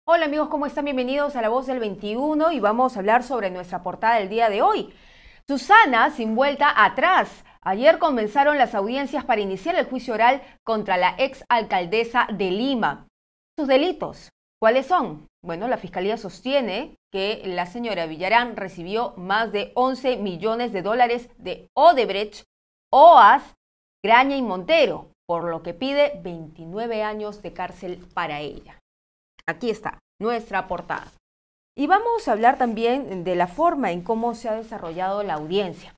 Hola amigos, ¿cómo están? Bienvenidos a La Voz del 21 y vamos a hablar sobre nuestra portada del día de hoy. Susana sin vuelta atrás. Ayer comenzaron las audiencias para iniciar el juicio oral contra la ex alcaldesa de Lima. Sus delitos, ¿cuáles son? Bueno, la fiscalía sostiene que la señora Villarán recibió más de 11 millones de dólares de Odebrecht, OAS, Graña y Montero, por lo que pide 29 años de cárcel para ella. Aquí está, nuestra portada. Y vamos a hablar también de la forma en cómo se ha desarrollado la audiencia.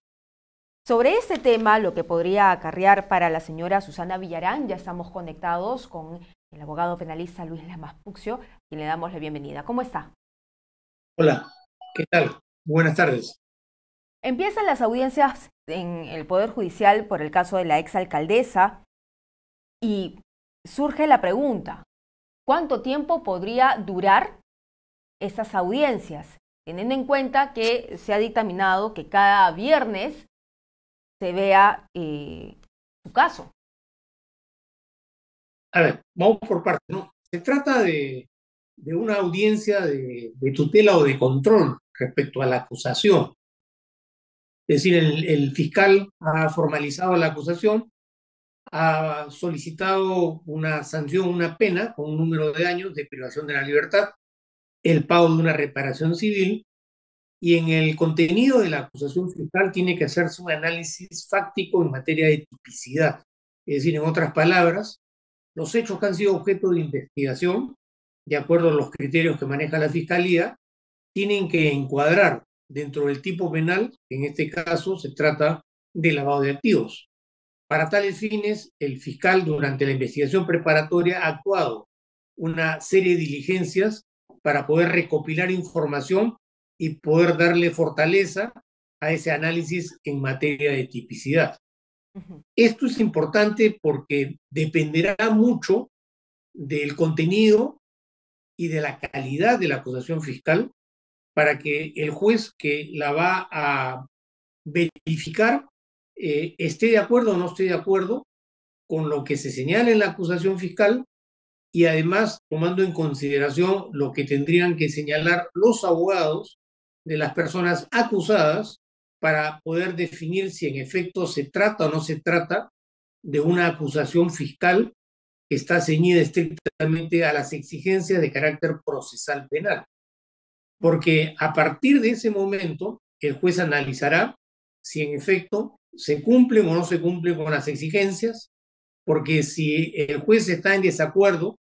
Sobre este tema, lo que podría acarrear para la señora Susana Villarán, ya estamos conectados con el abogado penalista Luis Lamas Puccio, quien le damos la bienvenida. ¿Cómo está? Hola, ¿qué tal? Buenas tardes. Empiezan las audiencias en el Poder Judicial por el caso de la exalcaldesa y surge la pregunta, ¿cuánto tiempo podría durar estas audiencias, teniendo en cuenta que se ha dictaminado que cada viernes se vea su caso? A ver, vamos por partes, ¿no? Se trata de una audiencia de tutela o de control respecto a la acusación. Es decir, el fiscal ha formalizado la acusación, ha solicitado una sanción, una pena con un número de años de privación de la libertad, el pago de una reparación civil, y en el contenido de la acusación fiscal tiene que hacerse un análisis fáctico en materia de tipicidad. Es decir, en otras palabras, los hechos que han sido objeto de investigación, de acuerdo a los criterios que maneja la Fiscalía, tienen que encuadrar dentro del tipo penal, que en este caso se trata de lavado de activos. Para tales fines, el fiscal durante la investigación preparatoria ha actuado una serie de diligencias para poder recopilar información y poder darle fortaleza a ese análisis en materia de tipicidad. Ujú. Esto es importante porque dependerá mucho del contenido y de la calidad de la acusación fiscal para que el juez que la va a verificar esté de acuerdo o no esté de acuerdo con lo que se señala en la acusación fiscal y además tomando en consideración lo que tendrían que señalar los abogados de las personas acusadas para poder definir si en efecto se trata o no se trata de una acusación fiscal que está ceñida estrictamente a las exigencias de carácter procesal penal. Porque a partir de ese momento, el juez analizará si en efecto se cumplen o no se cumplen con las exigencias, porque si el juez está en desacuerdo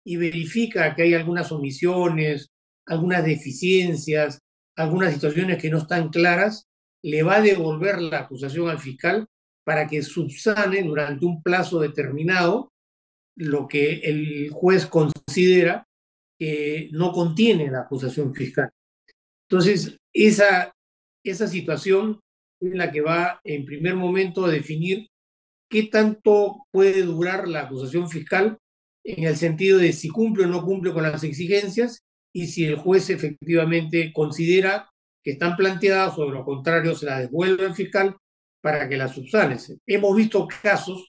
y verifica que hay algunas omisiones, algunas deficiencias, algunas situaciones que no están claras, le va a devolver la acusación al fiscal para que subsane durante un plazo determinado lo que el juez considera que no contiene la acusación fiscal. Entonces, esa situación es la que va en primer momento a definir qué tanto puede durar la acusación fiscal en el sentido de si cumple o no cumple con las exigencias y si el juez efectivamente considera que están planteadas o de lo contrario se la devuelve al fiscal para que la subsane. Hemos visto casos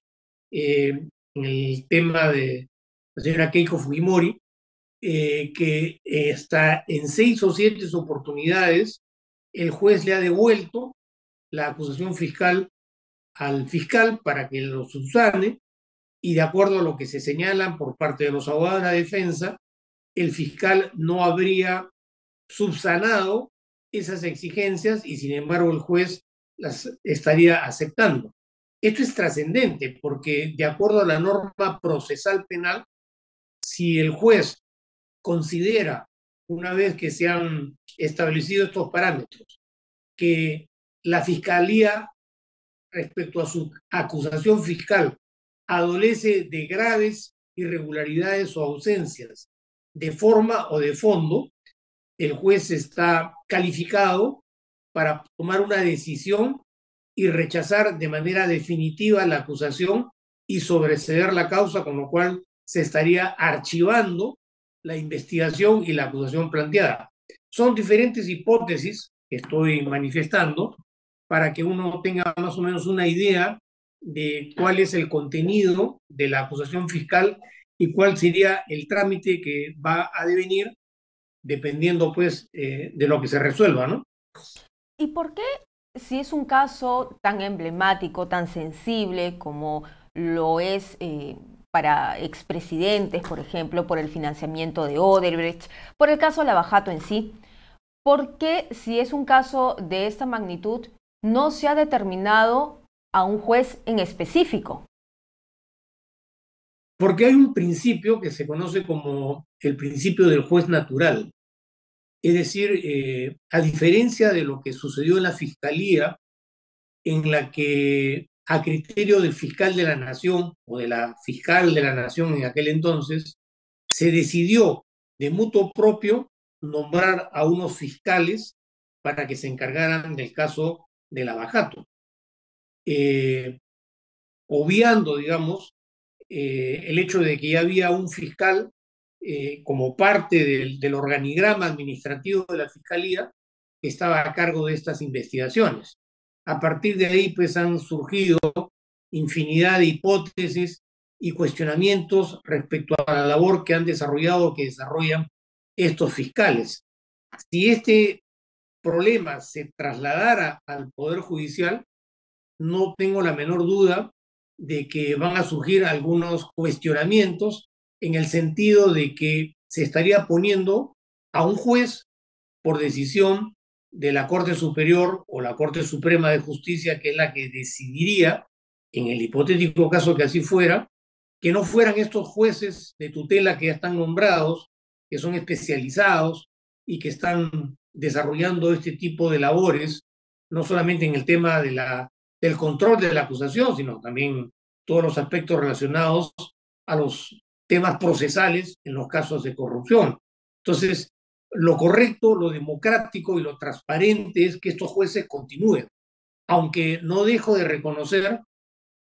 en el tema de la señora Keiko Fujimori, que está en 6 o 7 oportunidades el juez le ha devuelto la acusación fiscal al fiscal para que lo subsane y de acuerdo a lo que se señalan por parte de los abogados de la defensa, el fiscal no habría subsanado esas exigencias y sin embargo el juez las estaría aceptando. Esto es trascendente porque de acuerdo a la norma procesal penal, si el juez considera, una vez que se han establecido estos parámetros, que la fiscalía respecto a su acusación fiscal adolece de graves irregularidades o ausencias de forma o de fondo, el juez está calificado para tomar una decisión y rechazar de manera definitiva la acusación y sobreseer la causa, con lo cual se estaría archivando la investigación y la acusación planteada. Son diferentes hipótesis que estoy manifestando para que uno tenga más o menos una idea de cuál es el contenido de la acusación fiscal y cuál sería el trámite que va a devenir dependiendo pues de lo que se resuelva, ¿no? ¿Y por qué, si es un caso tan emblemático, tan sensible como lo es para expresidentes, por ejemplo, por el financiamiento de Odebrecht, por el caso Lavajato en sí, por qué, si es un caso de esta magnitud, no se ha determinado a un juez en específico? Porque hay un principio que se conoce como el principio del juez natural. Es decir, a diferencia de lo que sucedió en la Fiscalía, en la que a criterio del fiscal de la Nación o de la fiscal de la Nación en aquel entonces, se decidió de mutuo propio nombrar a unos fiscales para que se encargaran del caso de Lavajato, eh, obviando, digamos, el hecho de que ya había un fiscal como parte del organigrama administrativo de la Fiscalía que estaba a cargo de estas investigaciones. A partir de ahí, pues han surgido infinidad de hipótesis y cuestionamientos respecto a la labor que han desarrollado o que desarrollan estos fiscales. Si este problema se trasladara al Poder Judicial, no tengo la menor duda de que van a surgir algunos cuestionamientos en el sentido de que se estaría poniendo a un juez por decisión de la Corte Superior o la Corte Suprema de Justicia, que es la que decidiría, en el hipotético caso que así fuera, que no fueran estos jueces de tutela que ya están nombrados, que son especializados y que están desarrollando este tipo de labores, no solamente en el tema del control de la acusación, sino también todos los aspectos relacionados a los temas procesales en los casos de corrupción. Entonces, lo correcto, lo democrático y lo transparente es que estos jueces continúen, aunque no dejo de reconocer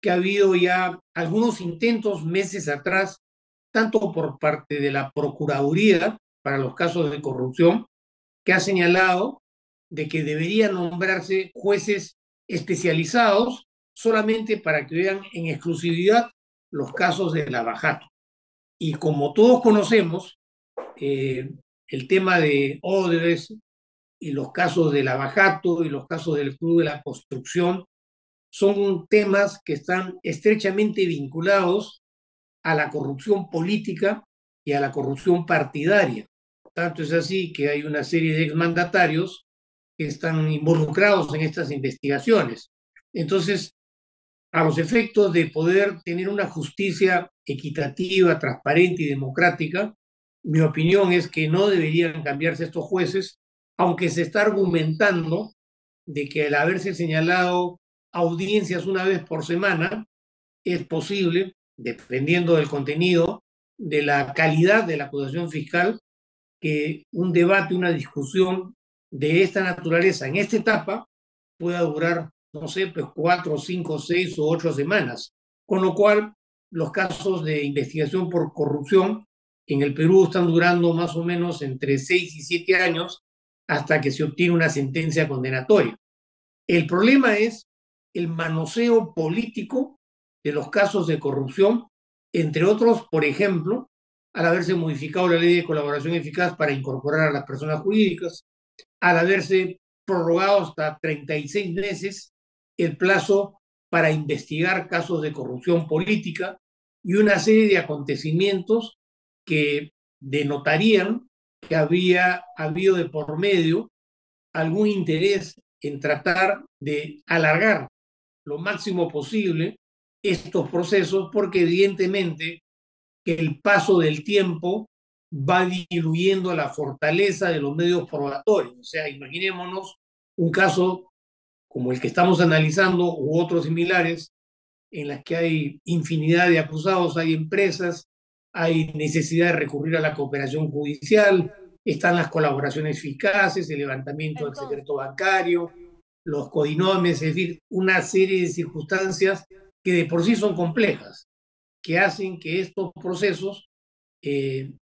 que ha habido ya algunos intentos meses atrás, tanto por parte de la Procuraduría para los casos de corrupción, que ha señalado de que deberían nombrarse jueces especializados solamente para que vean en exclusividad los casos de Lavajato. Y como todos conocemos, el tema de Odebrecht y los casos de Lavajato y los casos del Club de la Construcción son temas que están estrechamente vinculados a la corrupción política y a la corrupción partidaria. Tanto es así que hay una serie de exmandatarios que están involucrados en estas investigaciones. Entonces, a los efectos de poder tener una justicia equitativa, transparente y democrática, mi opinión es que no deberían cambiarse estos jueces, aunque se está argumentando de que al haberse señalado audiencias una vez por semana, es posible, dependiendo del contenido, de la calidad de la acusación fiscal, que un debate, una discusión de esta naturaleza en esta etapa pueda durar, no sé, pues 4, 5, 6 u 8 semanas. Con lo cual, los casos de investigación por corrupción en el Perú están durando más o menos entre 6 y 7 años hasta que se obtiene una sentencia condenatoria. El problema es el manoseo político de los casos de corrupción, entre otros, por ejemplo, al haberse modificado la ley de colaboración eficaz para incorporar a las personas jurídicas, al haberse prorrogado hasta 36 meses el plazo para investigar casos de corrupción política y una serie de acontecimientos que denotarían que había habido de por medio algún interés en tratar de alargar lo máximo posible estos procesos, porque evidentemente que el paso del tiempo va diluyendo la fortaleza de los medios probatorios. O sea, imaginémonos un caso como el que estamos analizando u otros similares, en las que hay infinidad de acusados, hay empresas, hay necesidad de recurrir a la cooperación judicial, están las colaboraciones eficaces, el levantamiento del Entonces, secreto bancario, los codinomes, es decir, una serie de circunstancias que de por sí son complejas, que hacen que estos procesos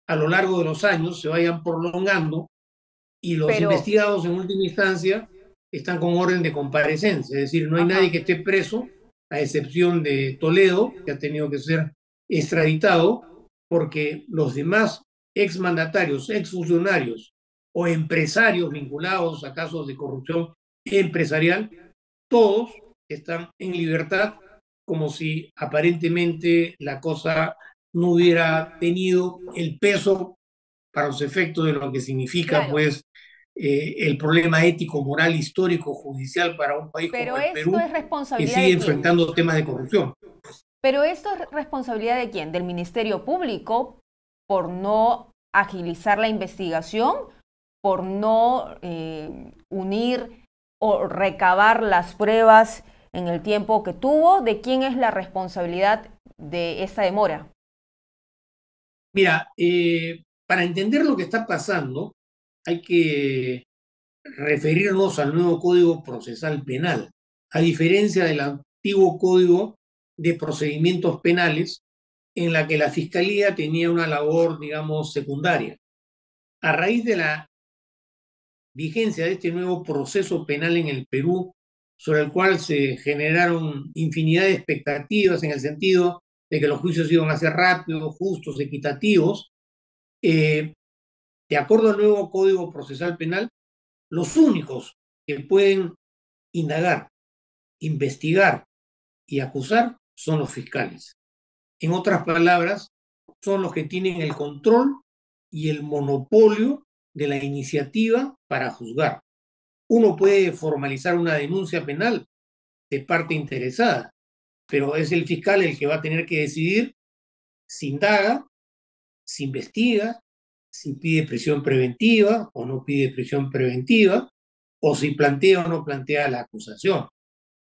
a lo largo de los años se vayan prolongando y los pero, investigados en última instancia están con orden de comparecencia, es decir, no hay nadie ajá, que esté preso, a excepción de Toledo, que ha tenido que ser extraditado, porque los demás exmandatarios, exfuncionarios o empresarios vinculados a casos de corrupción empresarial, todos están en libertad como si aparentemente la cosa no hubiera tenido el peso para los efectos de lo que significa, Claro, pues, el problema ético, moral, histórico, judicial para un país como pero el esto Perú, es que responsabilidad sigue de quién. enfrentando temas de corrupción. Pero esto es responsabilidad de quién, del Ministerio Público por no agilizar la investigación, por no unir o recabar las pruebas en el tiempo que tuvo. ¿De quién es la responsabilidad de esta demora? Mira, para entender lo que está pasando, hay que referirnos al nuevo Código Procesal Penal. A diferencia del antiguo Código de Procedimientos Penales, en la que la Fiscalía tenía una labor, digamos, secundaria. A raíz de la vigencia de este nuevo proceso penal en el Perú, sobre el cual se generaron infinidad de expectativas en el sentido de que los juicios iban a ser rápidos, justos, equitativos, eh, de acuerdo al nuevo Código Procesal Penal, los únicos que pueden indagar, investigar y acusar son los fiscales. En otras palabras, son los que tienen el control y el monopolio de la iniciativa para juzgar. Uno puede formalizar una denuncia penal de parte interesada, pero es el fiscal el que va a tener que decidir si indaga, si investiga, si pide prisión preventiva o no pide prisión preventiva, o si plantea o no plantea la acusación.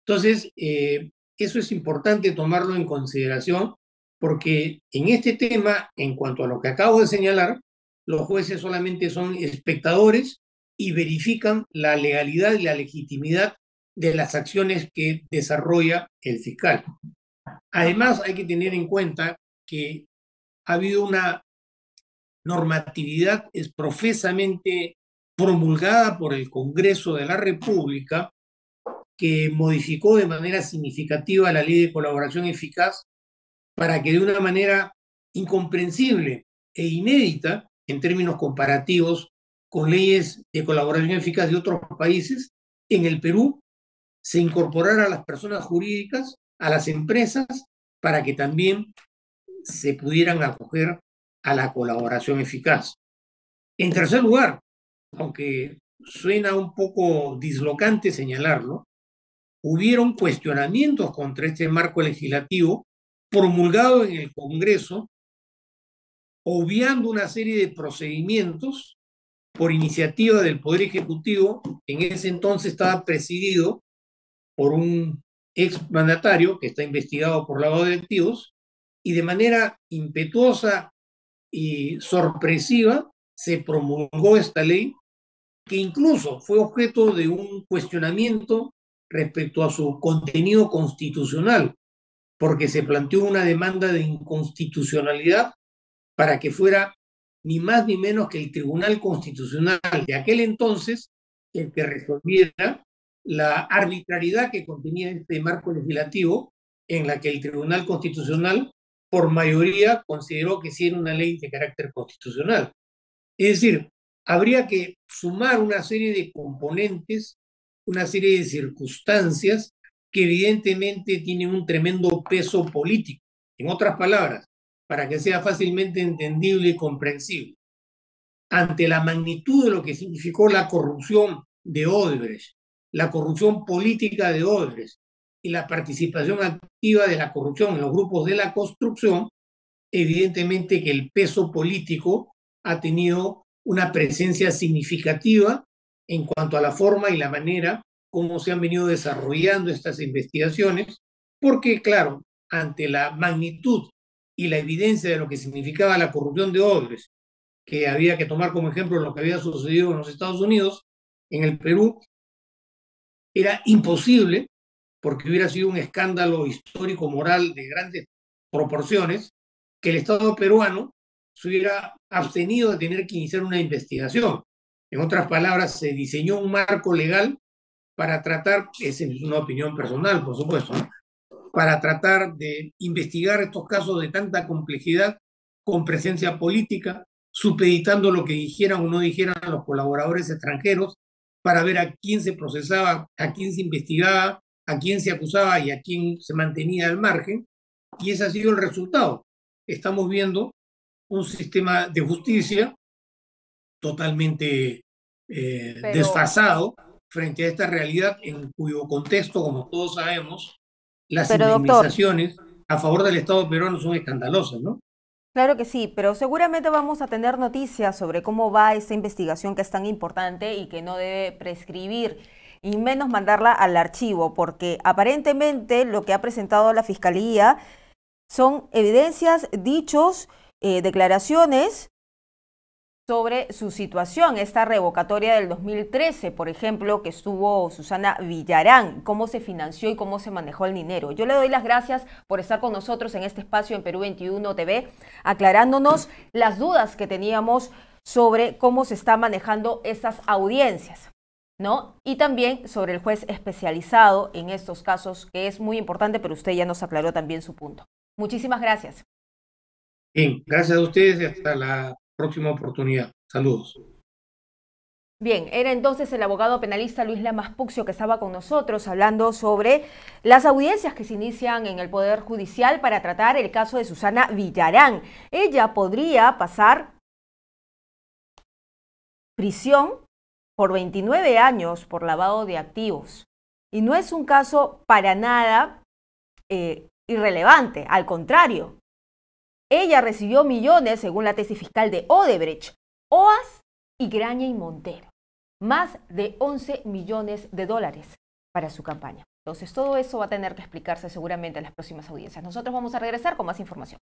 Entonces, eso es importante tomarlo en consideración porque en este tema, en cuanto a lo que acabo de señalar, los jueces solamente son espectadores y verifican la legalidad y la legitimidad de las acciones que desarrolla el fiscal. Ajá. Además, hay que tener en cuenta que ha habido una normatividad es profesamente promulgada por el Congreso de la República que modificó de manera significativa la ley de colaboración eficaz para que de una manera incomprensible e inédita en términos comparativos con leyes de colaboración eficaz de otros países, en el Perú se incorporara a las personas jurídicas, a las empresas, para que también se pudieran acoger a la colaboración eficaz. En tercer lugar, aunque suena un poco dislocante señalarlo, hubieron cuestionamientos contra este marco legislativo promulgado en el Congreso, obviando una serie de procedimientos por iniciativa del Poder Ejecutivo, que en ese entonces estaba presidido por un ex mandatario que está investigado por lavado de activos, y de manera impetuosa y sorpresiva se promulgó esta ley que incluso fue objeto de un cuestionamiento respecto a su contenido constitucional, porque se planteó una demanda de inconstitucionalidad para que fuera ni más ni menos que el Tribunal Constitucional de aquel entonces el que resolviera la arbitrariedad que contenía este marco legislativo en la que el Tribunal Constitucional por mayoría consideró que sí era una ley de carácter constitucional. Es decir, habría que sumar una serie de componentes, una serie de circunstancias que evidentemente tienen un tremendo peso político. En otras palabras, para que sea fácilmente entendible y comprensible, ante la magnitud de lo que significó la corrupción de Odebrecht, la corrupción política de Odebrecht y la participación activa de la corrupción en los grupos de la construcción, evidentemente que el peso político ha tenido una presencia significativa en cuanto a la forma y la manera como se han venido desarrollando estas investigaciones, porque claro, ante la magnitud y la evidencia de lo que significaba la corrupción de Odebrecht, que había que tomar como ejemplo lo que había sucedido en los Estados Unidos, en el Perú, era imposible, porque hubiera sido un escándalo histórico moral de grandes proporciones, que el Estado peruano se hubiera abstenido de tener que iniciar una investigación. En otras palabras, se diseñó un marco legal para tratar, esa es una opinión personal, por supuesto, ¿no? Para tratar de investigar estos casos de tanta complejidad con presencia política, supeditando lo que dijeran o no dijeran los colaboradores extranjeros para ver a quién se procesaba, a quién se investigaba, a quién se acusaba y a quién se mantenía al margen. Y ese ha sido el resultado. Estamos viendo un sistema de justicia totalmente Pero, desfasado frente a esta realidad en cuyo contexto, como todos sabemos, las pero doctor, indemnizaciones a favor del Estado peruano son escandalosas, ¿no? claro que sí, pero seguramente vamos a tener noticias sobre cómo va esta investigación que es tan importante y que no debe prescribir y menos mandarla al archivo, porque aparentemente lo que ha presentado la Fiscalía son evidencias, dichos, declaraciones sobre su situación, esta revocatoria del 2013, por ejemplo, que estuvo Susana Villarán, cómo se financió y cómo se manejó el dinero. Yo le doy las gracias por estar con nosotros en este espacio en Perú 21 TV, aclarándonos las dudas que teníamos sobre cómo se está manejando estas audiencias, ¿no? Y también sobre el juez especializado en estos casos, que es muy importante, pero usted ya nos aclaró también su punto. Muchísimas gracias. Bien, gracias a ustedes y hasta la próxima oportunidad. Saludos. Bien, era entonces el abogado penalista Luis Lamas Puccio que estaba con nosotros hablando sobre las audiencias que se inician en el Poder Judicial para tratar el caso de Susana Villarán. Ella podría pasar prisión por 29 años por lavado de activos. Y no es un caso para nada irrelevante, al contrario. Ella recibió millones, según la tesis fiscal de Odebrecht, OAS y Graña y Montero. Más de 11 millones de dólares para su campaña. Entonces, todo eso va a tener que explicarse seguramente en las próximas audiencias. Nosotros vamos a regresar con más información.